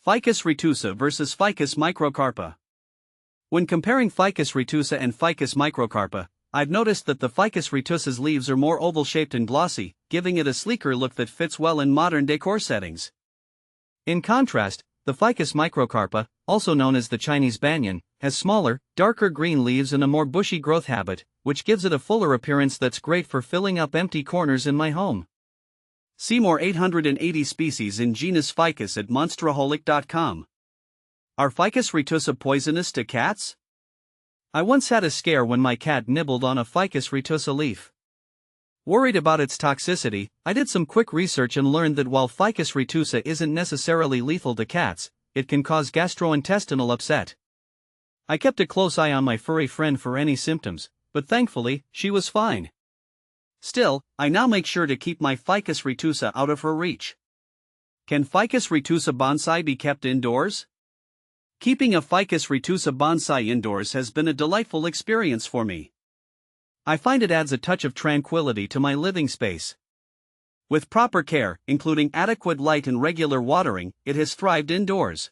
Ficus retusa versus Ficus microcarpa. When comparing Ficus retusa and Ficus microcarpa, I've noticed that the Ficus retusa's leaves are more oval-shaped and glossy, giving it a sleeker look that fits well in modern decor settings. In contrast, the Ficus microcarpa, also known as the Chinese banyan, has smaller, darker green leaves and a more bushy growth habit, which gives it a fuller appearance that's great for filling up empty corners in my home. See more 880 species in genus Ficus at monsteraholic.com. Are Ficus retusa poisonous to cats? I once had a scare when my cat nibbled on a Ficus retusa leaf. Worried about its toxicity, I did some quick research and learned that while Ficus retusa isn't necessarily lethal to cats, it can cause gastrointestinal upset. I kept a close eye on my furry friend for any symptoms, but thankfully, she was fine. Still, I now make sure to keep my Ficus retusa out of her reach. Can Ficus retusa bonsai be kept indoors? Keeping a Ficus retusa bonsai indoors has been a delightful experience for me. I find it adds a touch of tranquility to my living space. With proper care, including adequate light and regular watering, it has thrived indoors.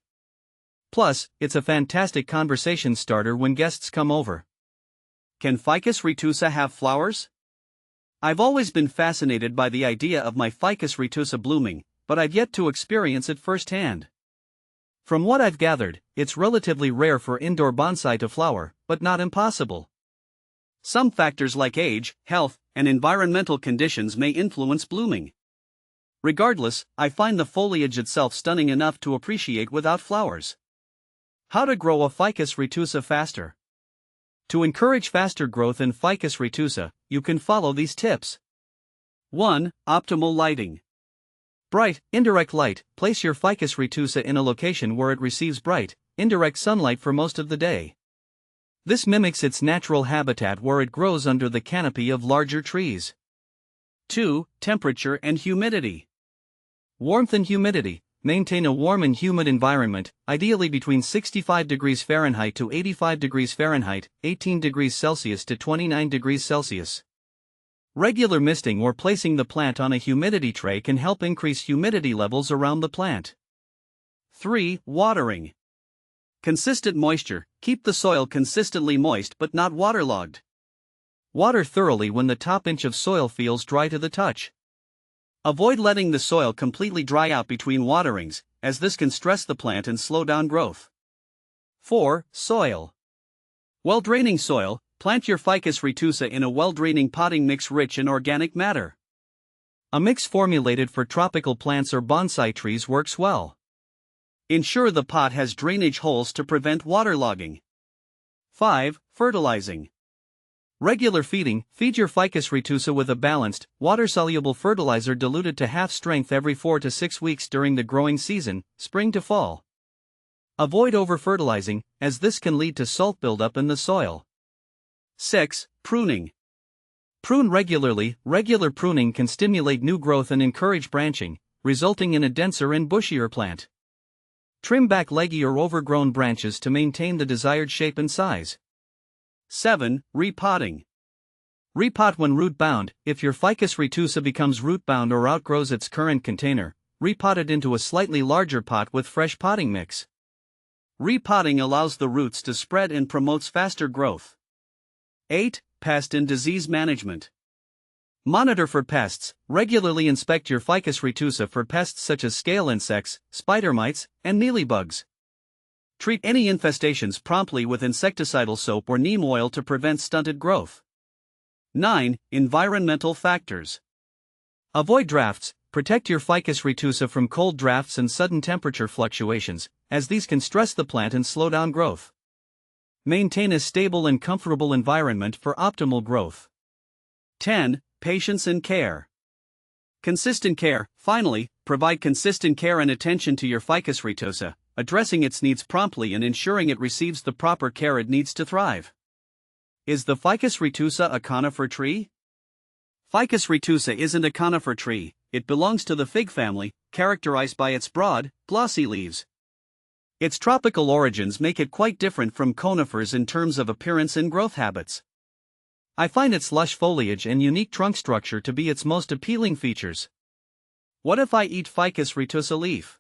Plus, it's a fantastic conversation starter when guests come over. Can Ficus retusa have flowers? I've always been fascinated by the idea of my Ficus retusa blooming, but I've yet to experience it firsthand. From what I've gathered, it's relatively rare for indoor bonsai to flower, but not impossible. Some factors like age, health, and environmental conditions may influence blooming. Regardless, I find the foliage itself stunning enough to appreciate without flowers. How to grow a Ficus retusa faster? To encourage faster growth in Ficus retusa, you can follow these tips. 1. Optimal lighting. Bright, indirect light. Place your Ficus retusa in a location where it receives bright, indirect sunlight for most of the day. This mimics its natural habitat where it grows under the canopy of larger trees. 2. Temperature and humidity. Warmth and humidity. Maintain a warm and humid environment, ideally between 65 degrees Fahrenheit to 85 degrees Fahrenheit, 18 degrees Celsius to 29 degrees Celsius. Regular misting or placing the plant on a humidity tray can help increase humidity levels around the plant. 3. Watering. Consistent moisture. Keep the soil consistently moist but not waterlogged. Water thoroughly when the top inch of soil feels dry to the touch. Avoid letting the soil completely dry out between waterings, as this can stress the plant and slow down growth. 4. Soil. Well-draining soil. Plant your Ficus retusa in a well-draining potting mix rich in organic matter. A mix formulated for tropical plants or bonsai trees works well. Ensure the pot has drainage holes to prevent waterlogging. 5. Fertilizing. Regular feeding. Feed your Ficus retusa with a balanced, water-soluble fertilizer diluted to half strength every 4 to 6 weeks during the growing season, spring to fall. Avoid over-fertilizing, as this can lead to salt buildup in the soil. 6. Pruning. Prune regularly. Regular pruning can stimulate new growth and encourage branching, resulting in a denser and bushier plant. Trim back leggy or overgrown branches to maintain the desired shape and size. 7. Repotting. Repot when root-bound. If your Ficus retusa becomes root-bound or outgrows its current container, repot it into a slightly larger pot with fresh potting mix. Repotting allows the roots to spread and promotes faster growth. 8. Pest and disease management. Monitor for pests. Regularly inspect your Ficus retusa for pests such as scale insects, spider mites, and mealybugs. Treat any infestations promptly with insecticidal soap or neem oil to prevent stunted growth. 9. Environmental factors. Avoid drafts. Protect your Ficus retusa from cold drafts and sudden temperature fluctuations, as these can stress the plant and slow down growth. Maintain a stable and comfortable environment for optimal growth. 10. Patience and care. Consistent care. Finally, provide consistent care and attention to your Ficus retusa, addressing its needs promptly and ensuring it receives the proper care it needs to thrive. Is the Ficus retusa a conifer tree? Ficus retusa isn't a conifer tree. It belongs to the fig family, characterized by its broad, glossy leaves. Its tropical origins make it quite different from conifers in terms of appearance and growth habits. I find its lush foliage and unique trunk structure to be its most appealing features. What if I eat Ficus retusa leaf?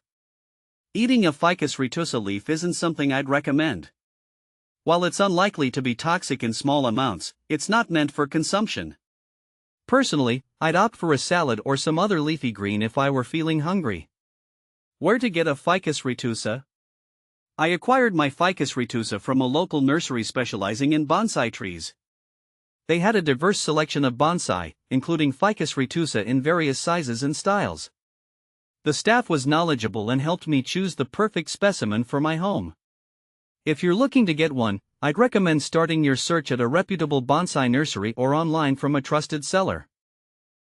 Eating a Ficus retusa leaf isn't something I'd recommend. While it's unlikely to be toxic in small amounts, it's not meant for consumption. Personally, I'd opt for a salad or some other leafy green if I were feeling hungry. Where to get a Ficus retusa? I acquired my Ficus retusa from a local nursery specializing in bonsai trees. They had a diverse selection of bonsai, including Ficus retusa in various sizes and styles. The staff was knowledgeable and helped me choose the perfect specimen for my home. If you're looking to get one, I'd recommend starting your search at a reputable bonsai nursery or online from a trusted seller.